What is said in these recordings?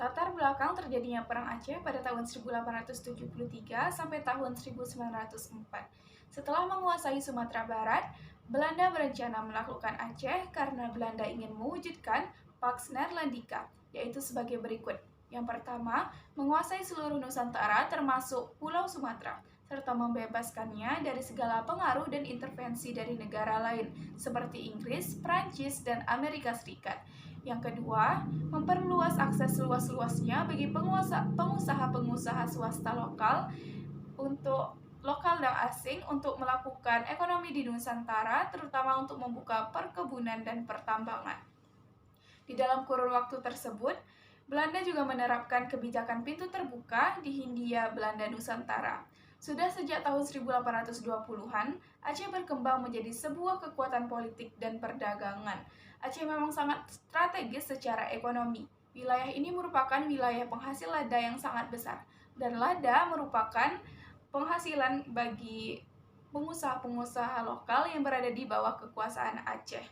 Latar belakang terjadinya Perang Aceh pada tahun 1873 sampai tahun 1904. Setelah menguasai Sumatera Barat, Belanda berencana menaklukkan Aceh karena Belanda ingin mewujudkan Pax Neerlandica, yaitu sebagai berikut. Yang pertama, menguasai seluruh Nusantara termasuk Pulau Sumatera, serta membebaskannya dari segala pengaruh dan intervensi dari negara lain, seperti Inggris, Prancis, dan Amerika Serikat. Yang kedua, memperluas akses seluas-luasnya bagi pengusaha-pengusaha swasta lokal dan asing untuk melakukan ekonomi di Nusantara, terutama untuk membuka perkebunan dan pertambangan. Di dalam kurun waktu tersebut, Belanda juga menerapkan kebijakan pintu terbuka di Hindia Belanda Nusantara. Sudah sejak tahun 1820-an, Aceh berkembang menjadi sebuah kekuatan politik dan perdagangan. Aceh memang sangat strategis secara ekonomi. Wilayah ini merupakan wilayah penghasil lada yang sangat besar, dan lada merupakan penghasilan bagi pengusaha-pengusaha lokal yang berada di bawah kekuasaan Aceh.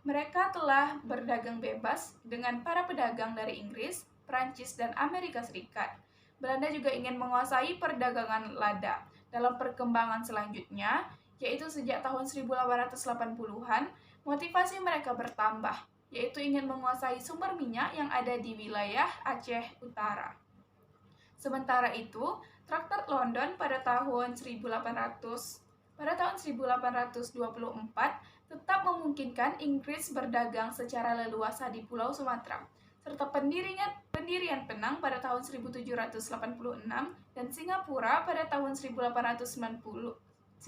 Mereka telah berdagang bebas dengan para pedagang dari Inggris, Prancis, dan Amerika Serikat. Belanda juga ingin menguasai perdagangan lada. Dalam perkembangan selanjutnya, yaitu sejak tahun 1880-an, motivasi mereka bertambah, yaitu ingin menguasai sumber minyak yang ada di wilayah Aceh Utara. Sementara itu, Traktat London pada tahun 1824 tetap memungkinkan Inggris berdagang secara leluasa di Pulau Sumatera, serta pendirian Penang pada tahun 1786 dan Singapura pada tahun 1819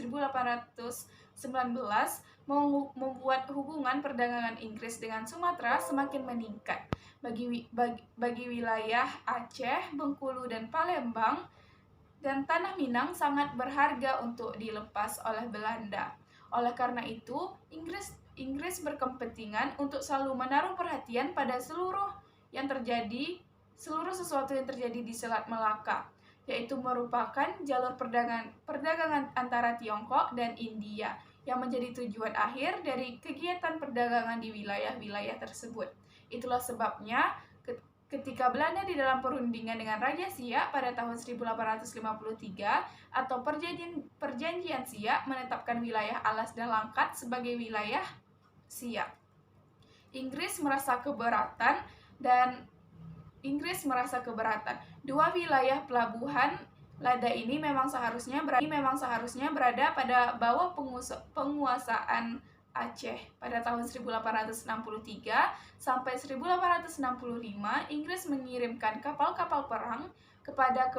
membuat hubungan perdagangan Inggris dengan Sumatera semakin meningkat. Bagi wilayah Aceh, Bengkulu, dan Palembang, dan Tanah Minang sangat berharga untuk dilepas oleh Belanda. Oleh karena itu, Inggris berkepentingan untuk selalu menaruh perhatian pada seluruh sesuatu yang terjadi di Selat Melaka, yaitu merupakan jalur perdagangan antara Tiongkok dan India yang menjadi tujuan akhir dari kegiatan perdagangan di wilayah-wilayah tersebut. Itulah sebabnya ketika Belanda di dalam perundingan dengan Raja Siak pada tahun 1853 atau perjanjian Siak menetapkan wilayah Alas dan Langkat sebagai wilayah Siak. Inggris merasa keberatan. Dua wilayah pelabuhan lada ini memang seharusnya berada pada bawah penguasaan Aceh. Pada tahun 1863 sampai 1865, Inggris mengirimkan kapal-kapal perang kepada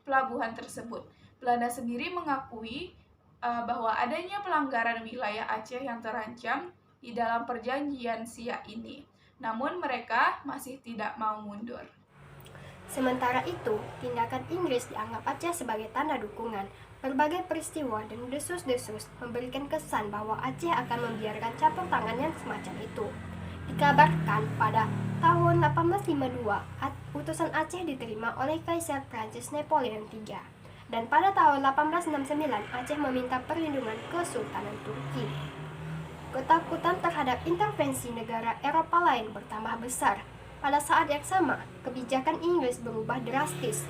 pelabuhan tersebut. Belanda sendiri mengakui bahwa adanya pelanggaran wilayah Aceh yang terancam di dalam perjanjian Siak ini. Namun mereka masih tidak mau mundur. Sementara itu, tindakan Inggris dianggap Aceh sebagai tanda dukungan. Berbagai peristiwa dan desus-desus memberikan kesan bahwa Aceh akan membiarkan campur tangan yang semacam itu. Dikabarkan pada tahun 1852, utusan Aceh diterima oleh Kaisar Prancis Napoleon III. Dan pada tahun 1869, Aceh meminta perlindungan Kesultanan Turki. Ketakutan terhadap intervensi negara Eropa lain bertambah besar. Pada saat yang sama, kebijakan Inggris berubah drastis.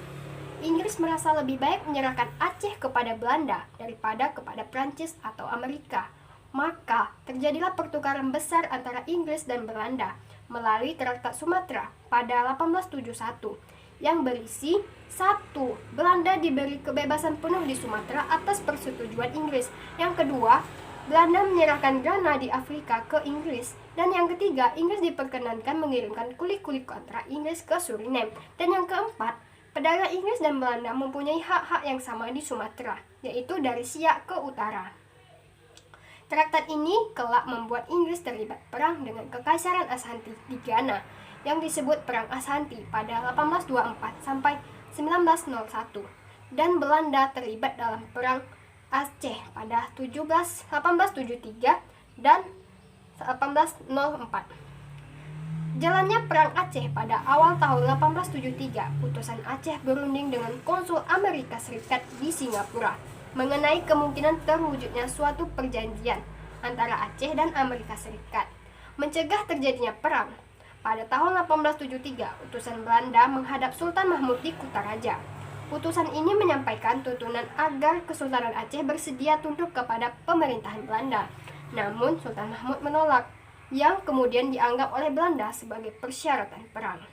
Inggris merasa lebih baik menyerahkan Aceh kepada Belanda daripada kepada Prancis atau Amerika. Maka, terjadilah pertukaran besar antara Inggris dan Belanda melalui Traktat Sumatera pada 1871 yang berisi 1. Belanda diberi kebebasan penuh di Sumatera atas persetujuan Inggris. Yang kedua, Belanda menyerahkan Ghana di Afrika ke Inggris. Dan yang ketiga, Inggris diperkenankan mengirimkan kuli-kuli kontrak Inggris ke Suriname. Dan yang keempat, pedagang Inggris dan Belanda mempunyai hak-hak yang sama di Sumatera, yaitu dari Siak ke utara. Traktat ini kelak membuat Inggris terlibat perang dengan Kekaisaran Ashanti di Ghana, yang disebut Perang Ashanti pada 1824 sampai 1901, dan Belanda terlibat dalam Perang Aceh pada 1873 dan 1804. Jalannya Perang Aceh pada awal tahun 1873, utusan Aceh berunding dengan konsul Amerika Serikat di Singapura mengenai kemungkinan terwujudnya suatu perjanjian antara Aceh dan Amerika Serikat, mencegah terjadinya perang. Pada tahun 1873, utusan Belanda menghadap Sultan Mahmud di Kutaraja. Utusan ini menyampaikan tuntunan agar Kesultanan Aceh bersedia tunduk kepada pemerintahan Belanda. Namun Sultan Mahmud menolak, yang kemudian dianggap oleh Belanda sebagai persyaratan perang.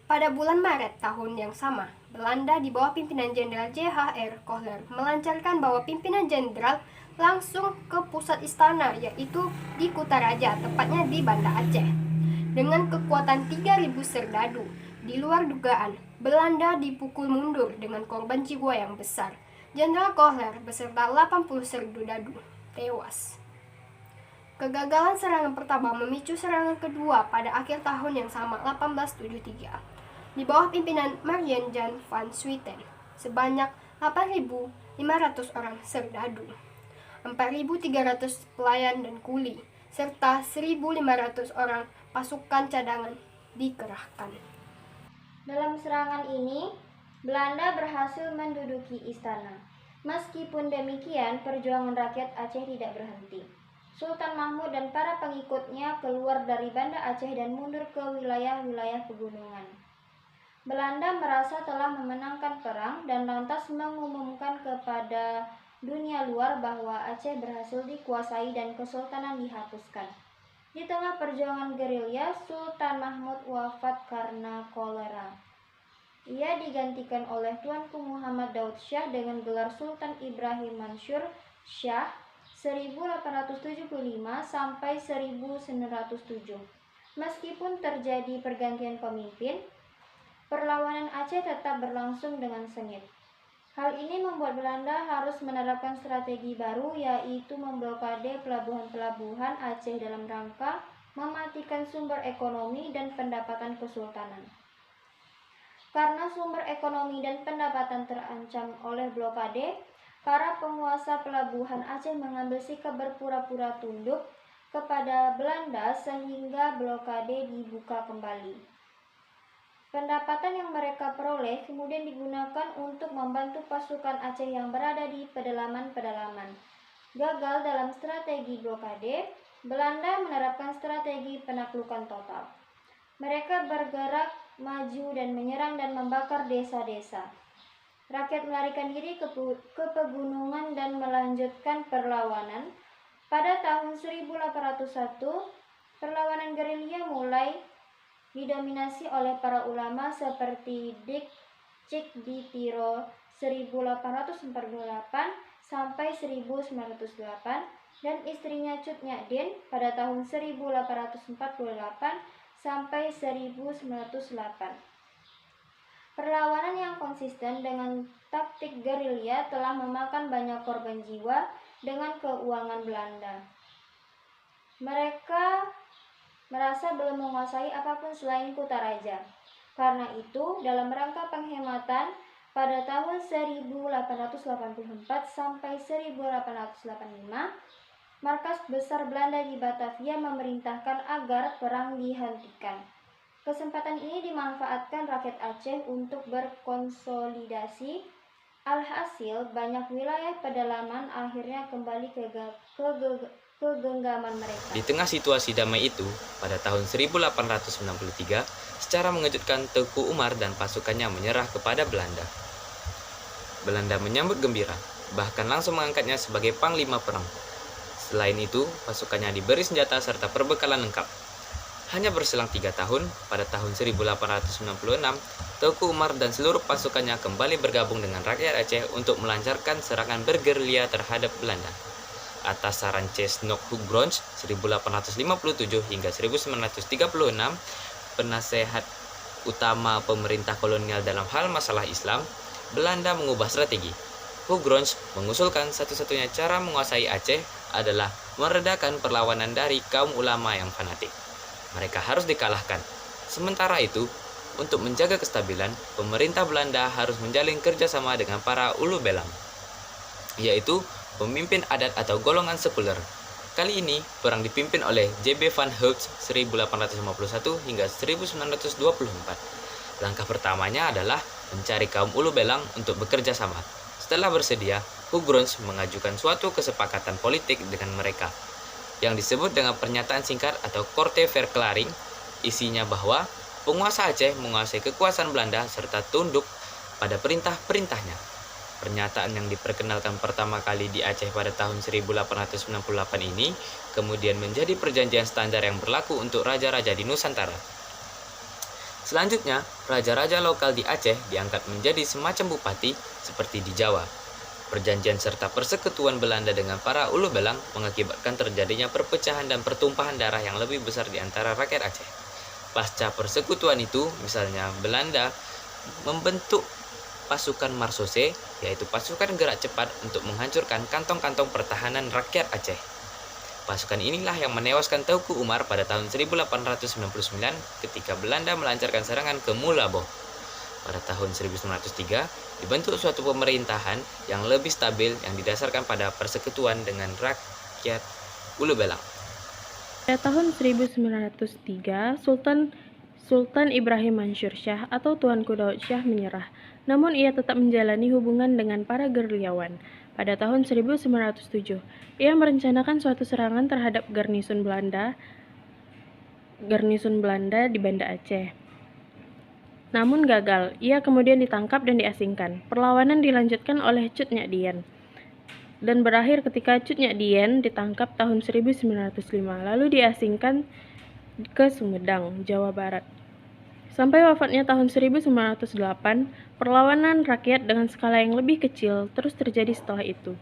Pada bulan Maret tahun yang sama, Belanda di bawah pimpinan Jenderal J.H.R. Kohler melancarkan bahwa pimpinan jenderal langsung ke pusat istana, yaitu di Kutaraja, tepatnya di Banda Aceh. Dengan kekuatan 3.000 serdadu, di luar dugaan, Belanda dipukul mundur dengan korban jiwa yang besar. Jenderal Kohler beserta 80 serdadu tewas. Kegagalan serangan pertama memicu serangan kedua pada akhir tahun yang sama, 1873. Di bawah pimpinan Marian Jan van Swieten, sebanyak 8.500 orang serdadu, 4.300 pelayan dan kuli, serta 1.500 orang pasukan cadangan dikerahkan. Dalam serangan ini, Belanda berhasil menduduki istana. Meskipun demikian, perjuangan rakyat Aceh tidak berhenti. Sultan Mahmud dan para pengikutnya keluar dari Banda Aceh dan mundur ke wilayah-wilayah pegunungan. Belanda merasa telah memenangkan perang dan lantas mengumumkan kepada dunia luar bahwa Aceh berhasil dikuasai dan kesultanan dihapuskan. Di tengah perjuangan gerilya, Sultan Mahmud wafat karena kolera. Ia digantikan oleh Tuanku Muhammad Daud Shah dengan gelar Sultan Ibrahim Mansur Shah 1875 sampai 1907. Meskipun terjadi pergantian pemimpin, perlawanan Aceh tetap berlangsung dengan sengit. Hal ini membuat Belanda harus menerapkan strategi baru, yaitu memblokade pelabuhan-pelabuhan Aceh dalam rangka mematikan sumber ekonomi dan pendapatan kesultanan. Karena sumber ekonomi dan pendapatan terancam oleh blokade, para penguasa pelabuhan Aceh mengambil sikap berpura-pura tunduk kepada Belanda sehingga blokade dibuka kembali. Pendapatan yang mereka peroleh kemudian digunakan untuk membantu pasukan Aceh yang berada di pedalaman-pedalaman. Gagal dalam strategi blokade, Belanda menerapkan strategi penaklukan total. Mereka bergerak maju dan menyerang dan membakar desa-desa. Rakyat melarikan diri ke pegunungan dan melanjutkan perlawanan. Pada tahun 1801, perlawanan gerilya mulai didominasi oleh para ulama seperti Dik Cik di Tiro 1848 sampai 1908 dan istrinya Cut Nyadin pada tahun 1848 sampai 1908. Perlawanan yang konsisten dengan taktik gerilya telah memakan banyak korban jiwa dengan keuangan Belanda. Mereka merasa belum menguasai apapun selain Kutaraja. Karena itu, dalam rangka penghematan, pada tahun 1884 sampai 1885, markas besar Belanda di Batavia memerintahkan agar perang dihentikan. Kesempatan ini dimanfaatkan rakyat Aceh untuk berkonsolidasi. Alhasil, banyak wilayah pedalaman akhirnya kembali ke genggaman mereka. Di tengah situasi damai itu, pada tahun 1893, secara mengejutkan Teuku Umar dan pasukannya menyerah kepada Belanda. Belanda menyambut gembira, bahkan langsung mengangkatnya sebagai panglima perang. Selain itu, pasukannya diberi senjata serta perbekalan lengkap. Hanya berselang 3 tahun, pada tahun 1896, Teuku Umar dan seluruh pasukannya kembali bergabung dengan rakyat Aceh untuk melancarkan serangan bergerilya terhadap Belanda. Atas saran Cesnok Hugronje 1857 hingga 1936, penasehat utama pemerintah kolonial dalam hal masalah Islam, Belanda mengubah strategi. Hugronje mengusulkan satu-satunya cara menguasai Aceh adalah meredakan perlawanan dari kaum ulama yang fanatik. Mereka harus dikalahkan. Sementara itu, untuk menjaga kestabilan, pemerintah Belanda harus menjalin kerjasama dengan para ulu belang, yaitu pemimpin adat atau golongan sekuler. Kali ini, perang dipimpin oleh J.B. van Heut 1851 hingga 1924. Langkah pertamanya adalah mencari kaum ulu belang untuk bekerja sama. Setelah bersedia, Hugronje mengajukan suatu kesepakatan politik dengan mereka. yang disebut dengan pernyataan singkat atau Korte Verklaring, isinya bahwa penguasa Aceh menguasai kekuasaan Belanda serta tunduk pada perintah-perintahnya. Pernyataan yang diperkenalkan pertama kali di Aceh pada tahun 1898 ini kemudian menjadi perjanjian standar yang berlaku untuk raja-raja di Nusantara. Selanjutnya, raja-raja lokal di Aceh diangkat menjadi semacam bupati seperti di Jawa. Perjanjian serta persekutuan Belanda dengan para ulu belang mengakibatkan terjadinya perpecahan dan pertumpahan darah yang lebih besar di antara rakyat Aceh. Pasca persekutuan itu, misalnya Belanda membentuk pasukan Marsose, yaitu pasukan gerak cepat untuk menghancurkan kantong-kantong pertahanan rakyat Aceh. Pasukan inilah yang menewaskan Teuku Umar pada tahun 1899 ketika Belanda melancarkan serangan ke Mulabo. Pada tahun 1903, dibentuk suatu pemerintahan yang lebih stabil yang didasarkan pada persekutuan dengan rakyat ulu belang. Pada tahun 1903, Sultan Ibrahim Mansur Shah atau Tuanku Daud Shah menyerah, namun ia tetap menjalani hubungan dengan para gerilyawan. Pada tahun 1907, ia merencanakan suatu serangan terhadap garnisun Belanda di Banda Aceh. Namun gagal, ia kemudian ditangkap dan diasingkan. Perlawanan dilanjutkan oleh Cut Nyak Dien dan berakhir ketika Cut Nyak Dien ditangkap tahun 1905, lalu diasingkan ke Sumedang, Jawa Barat. Sampai wafatnya tahun 1908, perlawanan rakyat dengan skala yang lebih kecil terus terjadi setelah itu.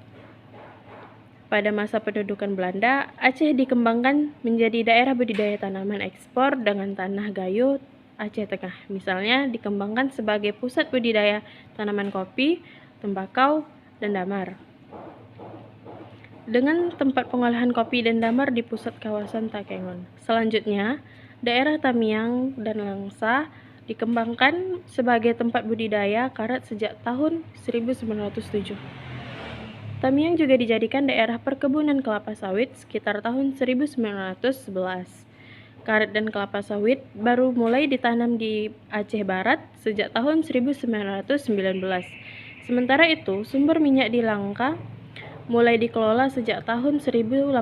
Pada masa pendudukan Belanda, Aceh dikembangkan menjadi daerah budidaya tanaman ekspor dengan tanah Gayo Aceh Tengah. Misalnya, dikembangkan sebagai pusat budidaya tanaman kopi, tembakau, dan damar. Dengan tempat pengolahan kopi dan damar di pusat kawasan Takengon. Selanjutnya, daerah Tamiang dan Langsa dikembangkan sebagai tempat budidaya karet sejak tahun 1907. Tamiang juga dijadikan daerah perkebunan kelapa sawit sekitar tahun 1911. Karet dan kelapa sawit baru mulai ditanam di Aceh Barat sejak tahun 1919. Sementara itu, sumber minyak di Langka mulai dikelola sejak tahun 1898.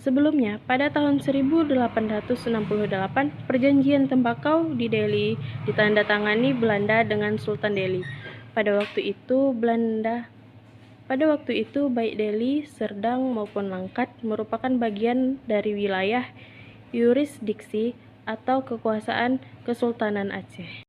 Sebelumnya, pada tahun 1868, perjanjian tembakau di Delhi ditandatangani Belanda dengan Sultan Delhi. Pada waktu itu, baik Delhi, Serdang maupun Langkat merupakan bagian dari wilayah yurisdiksi atau kekuasaan Kesultanan Aceh.